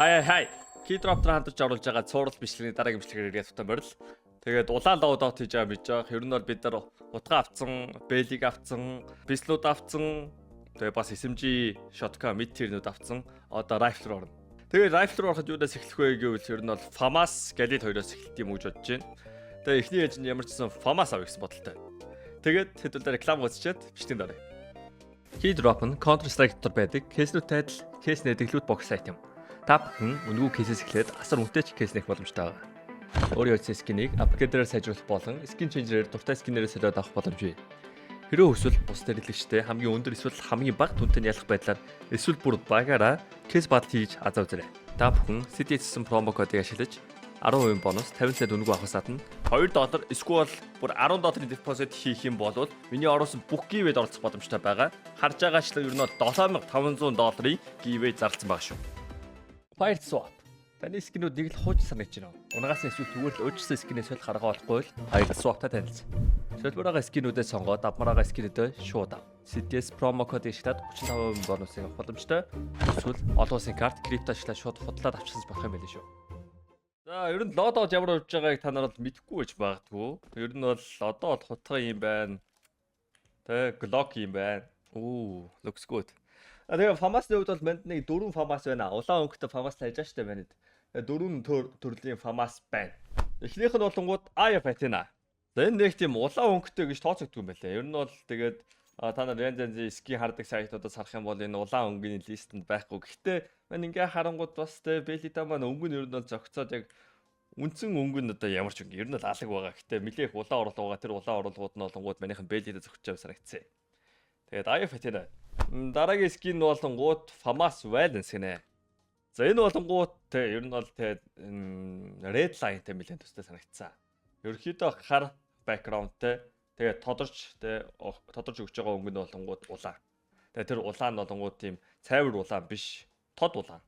Хай. Keydrop-тор хандаж оруулж байгаа цуурал бичлэгийн дараагийн бичлэгээр ирээд тутамбарл. Тэгээд улаан лоудот хийж байгаа мэдж байгаа. Ер нь бол бид нар утга авцсан, бэлиг авцсан, пистолууд авцсан, тэгээд бас SMG, shotgun, mid tier-нүүд авцсан. Одоо rifle руу орно. Тэгээд rifle руу ороход юудаас эхлэх вэ гэвэл ер нь бол FAMAS, Galil хоёроос эхэлт юм гэж бодож байна. Тэгээд эхний ээж нь ямар ч гэсэн FAMAS авах гэсэн бодолтой. Тэгээд хэдүүлээ реклам үзчихэд бичлэгийн дараа. Keydrop нь Counter-Strike дотор байдаг кейснүүтэй адил кейс нэдэглүүд бокс айт юм. Та бүхэн үнэгүй кейсээс эхлээд асар үнэтэй ч кейс нэх боломжтой байна. Өөрийн утсан скинийг апгрейдерээр сайжруулах болон скин ченжерээр дуртай скинээрээ солиод авах боломж бий. Хэрэв хүсвэл бус дэлгэцтэй хамгийн өндөр эсвэл хамгийн бага түнтэй ялах байдлаар эсвэл бүр багаараа кейс батл хийж азаа үзээрэй. Та бүхэн CDS-сэн промо кодыг ашиглаж 10% бонус 50 цент үнэгүй авахсаад нь $2 эсвэл бүр $10 депозит хийх юм бол миний оруулсан бүх гивэд оролцох боломжтой байгаа. Харж байгаачлаа ер нь $7500-ийн гивэд зарласан байгаа шүү. Fire swap. Таны скинүүд нэг л хууч санаж байна. Унагаас эсвэл зүгээр л өөрчлөсөн скинээс л гаргаа болохгүй л Fire swap-тай танилцсан. Шилбэрийн скинүүдээ сонгоод авмараа скинүүдээ шууд ав. CDS промо код ашиглаад 35% бонусыг авах боломжтой. Эсвэл олон улсын карт крипто ашиглаад шууд худлаад авчихсан болох юм байл шүү. За ер нь лодод ямар урж байгааг та нарт мэдэхгүй байж магадгүй. Ер нь бол одоо хутга юм байна. Тэ Glock юм байна. Looks good. Тэгээ FAMAS-ны хувьд бол манд нэг 4 FAMAS байна. Улаан өнгөтэй FAMAS тааж штэ байна. 4 төрлийн FAMAS байна. Эхнийх нь болонгууд Aya Patina. За энэ нэг тийм улаан өнгөтэй гэж тооцогддог юм байлаа. Ер нь бол тэгээд та нар янз скин хардаг сайтуудаас харах юм бол энэ улаан өнгөний листэнд байхгүй. Гэхдээ мань ингээ харангууд бас тэ Belita маань өнгө нь ер нь бол зөгцөөд яг үндсэн өнгө нь одоо ямар ч өнгө ер нь л алаг байгаа. Гэхдээ нэлээх улаан оруулга байгаа. Тэр улаан оруулгууд нь болонгууд манийхан Belita зөгчөө санагдсан. Тэгээд Aya Patina дараагийн скин болонгууд FAMAS Valence гинэ. За энэ болонгууд те ер нь бол те Red Line-тэй нэлээд төстэй санагдсан. Ерөнхийдөө хар background-тэй тэгээд тодорч өгч байгаа өнгө нь болонгууд улаан. Тэгээд тэр улаан нь болонгууд тийм цайвар улаан биш, тод улаан.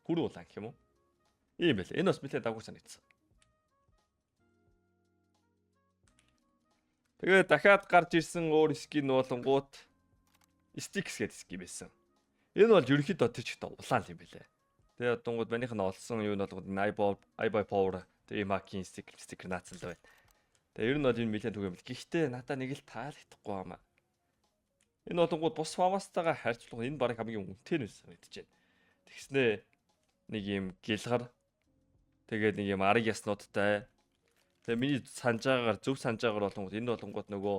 Хүр улаан гэх юм уу? Ийм байл. Энэ бас нэлээд агуу санагдсан. Тэгээд дахиад гарч ирсэн өөр скин болонгууд Sticks гэдэг скин байсан. Энэ бол ерөнхийдөө тэр чигт улаан юм байлээ. Тэгээ одонгууд манийх нь олсон юу нь бол iBuy Power тэгээ Mac-ийн стикер наацсан л байна. Тэгээ ер нь бол энэ нэлээд түгээмэл. Гэхдээ надаа нэг л таалагдахгүй байна. Энэ одонгууд бус FAMAS-тайгаа харьцуулах энэ баг хамгийн үнэтэй нь санагдаж байна. Тэгснээ нэг юм гэлгар тэгээд нэг юм арга яснуудтай. Тэгээ миний санаж байгаагаар зөв санаж байгаагаар болонгууд энэ болонгууд нөгөө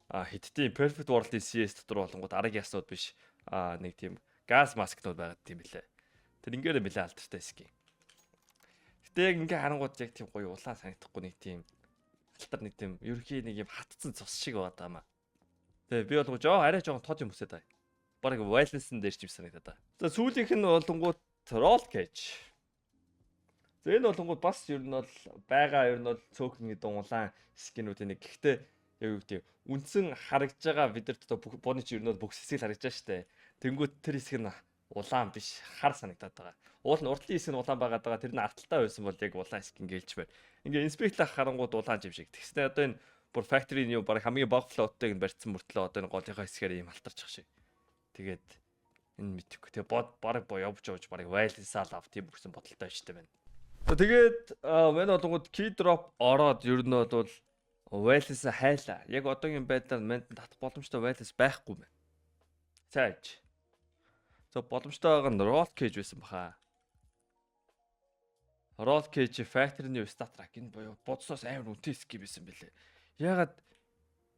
хиттийн Perfect World-ийн CS дотор болонгууд арга яснууд биш нэг тийм газ маскнууд байгаад тийм билээ. Тэр ингээд нэлээд алдартай скин. Гэтэ яг ингээ харангууд яг тийм гоё улаан санагдахгүй нэг тийм алтар нэг тийм ерхий нэг юм хатцсан цус шиг байгаад байгаа маа. Тэгээ би болгож арай жоохон тод юм өсөд байгаа. Бараг Valence-ын дээр ч юм санагдаад байгаа. За сүүлийнх нь болонгууд Roll Cage. За энэ болонгууд бас ер нь бол байгаа ер нь бол цөөхөн гэдэг улаан скинүүд нэг. Гэхдээ яг юу гэдэг үндсэн харагдж байгаа бидэрт одоо бооны чи ер нь бол бүх хэсгийг харагдж байгаа штэ. Тэнгүүт тэр хэсэг нь улаан биш хар санагдаад байгаа. Уул нь уртлын хэсэг нь улаан байгаад байгаа. Тэр нь арталтай байсан бол яг улаан скин гэлж байна. Ингээ инспектлах харангууд улаан юм шиг. Тэгснэ одоо энэ бүр factory-ний юу баг хамгийн баг флоттойг нь барьсан мөртлөө одоо энэ голынхаа хэсгээр ийм алтарчих шиг. Тэгээд энэ мэдхгүй. Тэгээ баг явж баг Valence-аа лав тийм өгсөн бодолтой штэ байна. Тэгээд мань болонгууд Keydrop ороод ер нь бол Valence хайлаа. Яг одоогийн байдлаар манд татах боломжтой Valence байхгүй байна. Цааж. За боломжтой байгаа нь Roll Cage байсан баха. Roll Cage Factory-ний Statrack энэ боёо бодсоос амар үнэтэй скин байсан бэлээ. Ягаад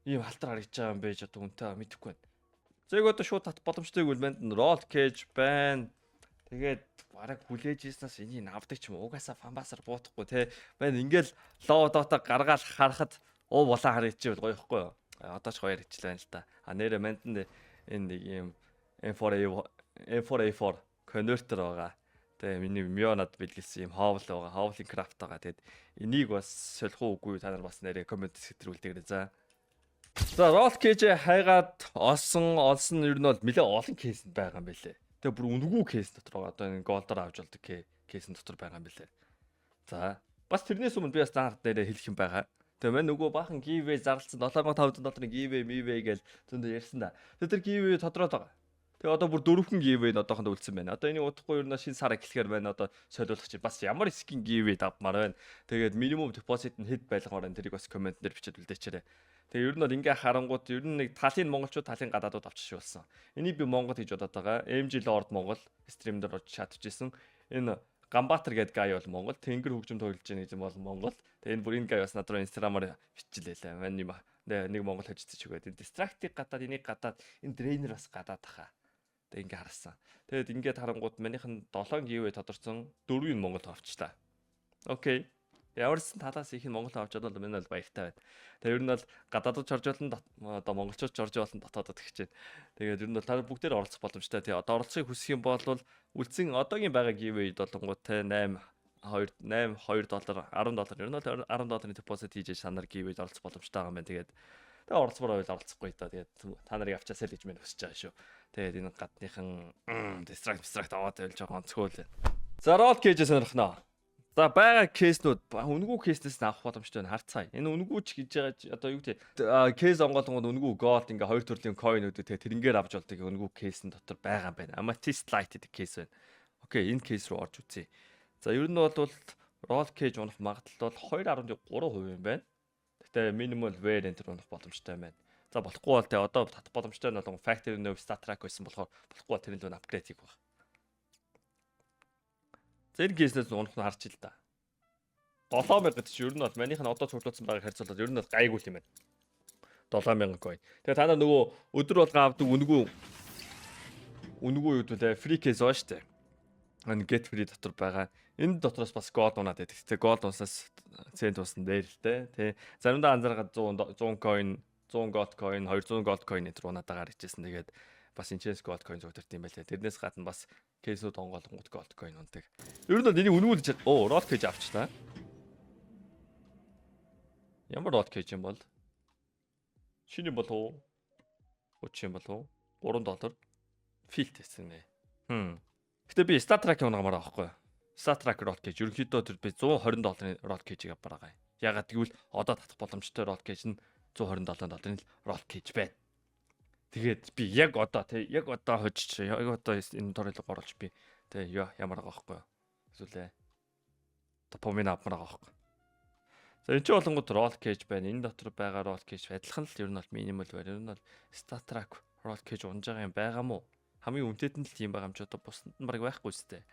ийм халтар харагдаж байгаа юм бэ ч одоо үнэтэй мэдэхгүй байна. За яг одоо шууд татах боломжтой гэвэл манд Roll Cage байна. Тэгээд бараг хүлээж ийснээс энийг авдаг ч юм угаасаа FAMAS-аар буутахгүй те. Мань ингээл лоодоотоо гаргаал харахад улаан харагдчихвэл гоё ихгүй юу? Одоо ч гоё харагдчихлаа байна л та. Нэрэ манд энэ нэг юм M4A4 конвертер байгаа. Тэгээ миний Mionad бэлгэлсэн юм Howl байгаа. Howl-ийн крафт байгаа. Тэгээд энийг бас солих уугүй та нар бас нэрээ комент хэтрүүлдэг за. За Roll Cage хайгаад олсон ер нь бол нэлээ олон кейс байгаа юм байлээ. Тэгээ бүр үнгүү кейс дотор байгаа. Одоо энэ голдоор авч болдог кейсэн дотор байгаа юм байлээ. За бас тэрнээс өмнө би бас цаанаар нэрээ хэлэх юм байгаа. Тэгээ мань нөгөө баахан giveaway зарлсан $7500 giveaway гэж зөндөө ярьсан да. Тэр giveaway тодорхой байгаа. Тэгээ одоо бүр дөрөвхөн giveaway одоохондоо үлдсэн байна. Одоо энийг удахгүй ер нь шинэ сар эхлэхээр байна. Одоо солиулах чинь бас ямар skin giveaway давмаар байна. Тэгээд minimum deposit нь хэд байлгамаар байна. Тэрийг бас комент дээр бичээд үлдээчээрэй. Тэгээ ер нь бол ингээ харангууд ер нь нэг талын монголчууд талын гадаадууд авчиж болсон. Энийг би Монгол хийж бодоод байгаа. MG Lord Монгол стрим дээр орж чадчихсан. Энэ Гамбатар гэдэг гай бол Монгол, Тэнгэр хөгжим тоглож байгаа гэж бол Монгол. Тэгээ энэ бүр энэ гай бас надруу инстаграмаар биччихлээ. Мань юм. Нэг Монгол хожицчих чигээд. Энэ дистрактыг гадаад, энийг гадаад, энэ тренер бас гадаад тахаа. Тэг ингээ харсан. Тэгээд ингээд харангууд манийхан 7 giveaway тодорцсон 4-ийг Монгол авчлаа. Окей. Ямарсан талаас их нь Монгол авчаад бол миний бол баяртай байна. Тэгээд ер нь бол гадаадд чорж болно одоо монголчууд чорж болно дотоодод гэж байна. Тэгээд ер нь бол та бүгдээр оролцох боломжтой. Тэгээд одоо оролцохыг хүсэх юм бол үлдсэн одоогийн байгаа giveaway долонгууд те 8 $2 $10 ер нь бол $10 депозит хийж санаар giveaway оролцох боломжтой байгаа юм байна. Тэгээд оролцмоор байвал оролцохгүй да. Тэгээд та нарыг авчаасаа л гэж мэн хүсэж байгаа шүү. Тэгээд энэ гадныхан distract аваад байл жоохон онцгой л. За roll cage сонирхноо. За байгаа кейснүүд үнгүү кейснээс авах боломжтой байна. Харцгаая. Энэ үнгүүч гэж байгаа одоо юу гэдэг кейс онгоолгонд үнгүү gold ингээ хоёр төрлийн coin-үүд тэгээ тэрнгээр авч болдог үнгүү кейсэн дотор байгаа юм байна. Amethyst light гэдэг кейс байна. Окей, энэ кейс рүү орж үзье. За ер нь бол roll cage унах магадлал бол 2.3% юм байна. Гэтэ minimal variant унах боломжтой юм байна. За болохгүй бол тэгээ одоо татах боломжтой нь бол factory node stat track байсан болохоор болохгүй бол тэрний л апгрейд хийх баг. Зэрэг кейснээс унах нь харж ил да. 7000 гэдэг чинь ер нь бол манийх нь одоо цуглуулсан байгааг харьцуулаад ер нь бол гайгүй юм байна. 7000 coin. Тэгээ та нар нөгөө өдөр болго авдаг үнгүү юу вэ? Free case оо штэ. Энэ get free дотор байгаа. Энэ дотроос бас gold унаад байдаг. Тэгээ gold унсаас цент усна дээр л тэ. Заримдаа анзааргаад 100 coin, 100 gold coin, 200 gold coin энэ унаад байгаа гэжсэн. Тэгээд бас инчээс gold coin зүгтэрт юм байлээ. Тэрнээс гадна бас кейсүүд онгоолгонгууд gold coin ундаг. Ер нь бол энийг үнүүлж roll cage авчлаа. Ямар roll cage юм бол? Шинэ болов уу? Өчиг юм болов уу? $3 field гэсэн нэ. Гэтэ би stat track унгамаар авахгүй. Stat track roll cage ерөнхийдөө тэр би $120 roll cage аваар байгаа. Ягаад гэвэл одоо татах боломжтой roll cage нь $127 roll cage байна. Тэгээд би яг одоо хожиж яг одоо энэ торилог оруулж би тэгээ ямар байгаа байхгүй юу. Эсвэл топомин авмаар байгаа байхгүй. За энэ ч болонгууд roll cage байна. Энэ дотор байгаа roll cage адилхан л ер нь бол minimal байна. Ер нь бол stat track roll cage унж байгаа юм байгаа мó. Хамгийн үнэтэд нь л тийм байгаа юм ч одоо бусдад нь баг байхгүй үстэй.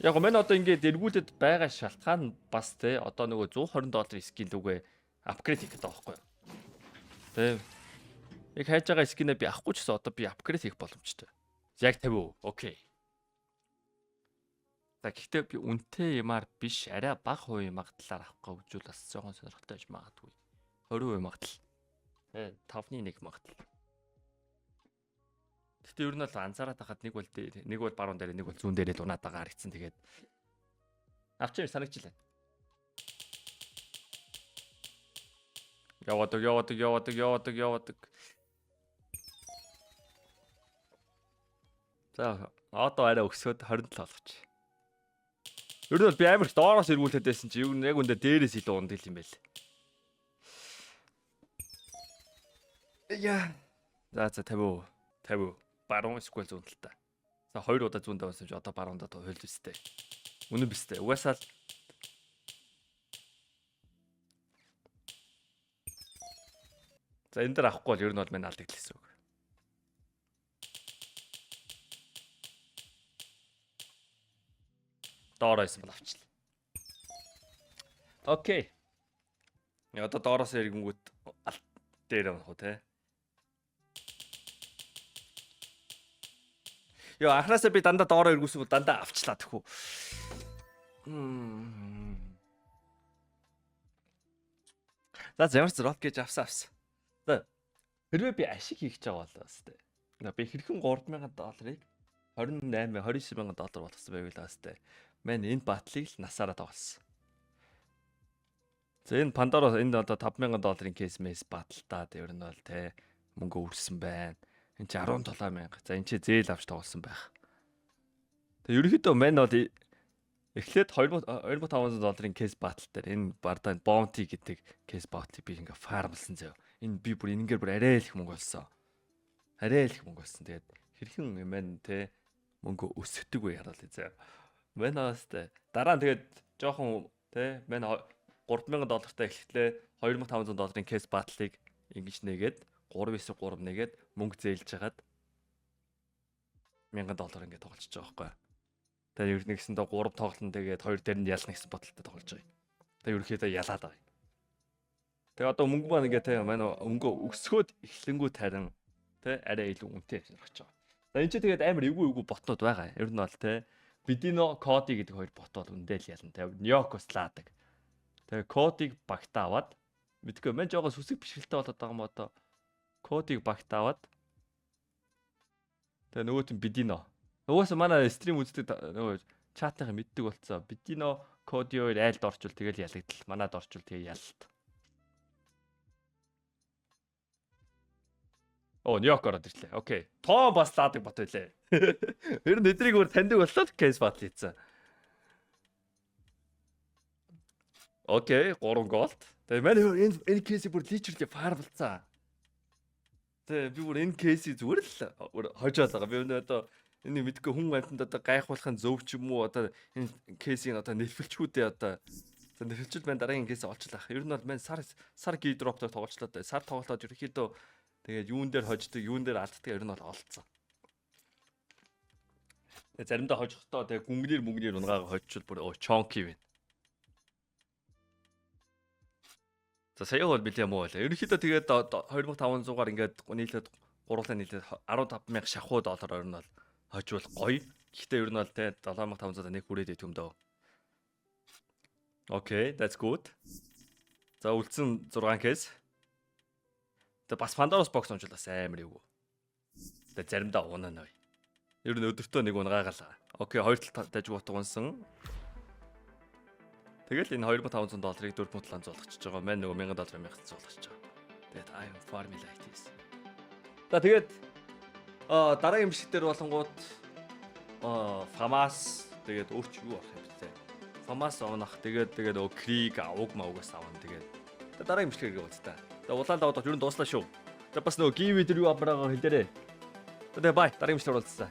Яг гоо мань одоо ингээд эргүүлээд байгаа шалтгаан бас те одоо нөгөө $120 скин лүгээ апгрейд хийх гэдэг байгаа байхгүй юу. Тэ яг хайж байгаа скинээ би авахгүй ч гэсэн одоо би апгрейд хийх боломжтой. Яг 50%. Окей. За гэхдээ би үнэтэй юмар биш арай бага хувийн магадлалаар авах гэвэл бас жоохон сонирхолтой байж магадгүй. 20% магадлал. 5.1 магадлал. Гэхдээ ер нь бол анзаараад хахад нэг бол баруун дээр нэг бол зүүн дээрээ унаад байгаа харагдсан. Тэгээд авчир санагчлаа. Яваадаг. За одоо арай өксөд 27 болгоч. Ер нь бол би амар их доороос эргүүлээд байсан чи яг үндэ дээрээс илүү ундил юм байл. Яа. За 50 баруун эсвэл зүүн талтай. За 2 удаа зүүн давсан чи одоо баруун даа хөл өстэй. Үнэн бистэй. Угаасаа за энэ дээр авахгүй бол ер нь бол мань алдагдлээсэн үг. Доороос бол авчлаа. Окей. Одоо доороос эргэнгүүт дээр авах уу те. Яа анхнаасаа би дандаа доороо эргүүлсэн бол дандаа авчлаа тэхүү. За ямарч roll гэж авсан. За хэрвээ би ашиг хийх гэж байгаа бол өстэй. Би хэрхэн $3,000-ыг $29,000 болгосон байвал өстэй. Мэн энэ батлыг л насаараа тоглосон. За энэ Pandora энэ одоо $5,000 кейс мэс баталтаа тэр нь бол те мөнгө өрсөн байна. Энд чи 17,000. За энэ чи зээл авч тоглосон байх. Тэгээ ерөнхийдөө мань бол эхлээд $2,500 кейс батал дээр энэ бардаа bounty гэдэг кейс bounty би ингээ фармлсан заяа. Энэ би бүр энэгээр бүр арай л их мөнгө олсон. Тэгээд хэрхэн юм бэ те мөнгө өсгдөг вэ хараад заа. Манаас те дараа нь тэгээд жоохон те мань $3,000 эхлэхдээ $2,500 кейс батлыг ингэж нэгээд 3-9-3 нэгээд мөнгө зээлж хагаад $1,000 ингээд тоглож байгаа байхгүй. Тэгээд ер нь нэгсэндээ 3 тоглолтон тэгээд 2 дээр нь ялна гэсэн бодолтой тоглож байгаа. Тэгээд ерөөхдөө ялаад байгаа. Тэгээд одоо мөнгө маань ингээд те мань өнгө өсгөөд эхлэнгүү тарин те арай илүү үнэтэй явж байгаа. За энэ ч тэгээд амар эвгүй ботнууд байгаа. Ер нь бол те Bidino Kodi гэдэг хоёр бот бол үндэ л ялна. Тэгээд Nyokos лаадаг. Тэгээд Kodi-г багтаа аваад мэдгүй мэн жоо сүсэг бишгэлтэй болоод байгаа юм одоо. Kodi-г багтаа аваад тэгээд нөгөөт нь Bidino. Нөгөөс манай стрим үздэг нөгөө чатынхаа мэддэг болцоо. Bidino Kodi хоёр айлд орчвол тэгэл ялагдал. Манад орчвол тэгээ ялалт. Оо, Нью-Йорк ороод ирлээ. Окей. Тоо бас лаадаг бот байлээ. Ер нь эдрийг өөр таньдаг боллоо кейс батл хийцэн. Окей, 3 голд. Тэгээ манай энэ кейсийг бүр личерлээ фарвалцсан. Тэгээ би бүр энэ кейсийг зүгээр л хожоод байгаа. Би одоо энэ мэдгүй хүн амтанд одоо гайхуулахын зөв ч юм уу одоо энэ кейсийг одоо нэрвэлчгүүдээ одоо нэрвэлчл маань дараагийн кейс олчлаа. Ер нь бол маань сар гидроптоор тоглолцлоо. Сар тоглолтод ерөөхдөө тэгээд юун дээр хождог, юун дээр алддаг ер нь бол олцсон. Тэгээд заримдаа хожихдоо тэгээд мөнгнэр унгаага хожчихвол бүр чонки байна. За сая бол билээ муу байлаа. Ерөнхийдөө тэгээд 2500-аар ингээд нийлээд гурлаа нийлээд $15,000 шахуу доллар ер нь бол хожвол гоё. Гэхдээ ер нь бол тэгээд 7500-аар нэг хүрээд идэв юм дөө. Окей, that's good. За үлдсэн 6 кейс. Тэгээ бас Pandora's box онцлаас амар эвгүй. Тэгээ заримдаа унаа. Ер нь өдөртөө нэг унгаагаал. Окей, хоёр тал даж бот унсан. Тэгэл энэ $2,500 $4,700 болгочихж байгаа. Мань нөгөө $1,000 $1,000 болгочихж байгаа. Тэгээд I am farming like this. За тэгээд дараагийн бичиг дээр болонгууд Famas тэгээд өөр ч юу авах юм бэ? Famas оонах тэгээд нөгөө Krieg аваг мавгаас авна тэгээд дараагийн бичиг хэрэг болж та. Тэгээд улаан даваад ер нь дууслаа шүү. Тэгээд бас нөгөө give дээр юу авмараагаа хэлээрээ. Тэгээд бай дараагийн бичиг уулзлаа.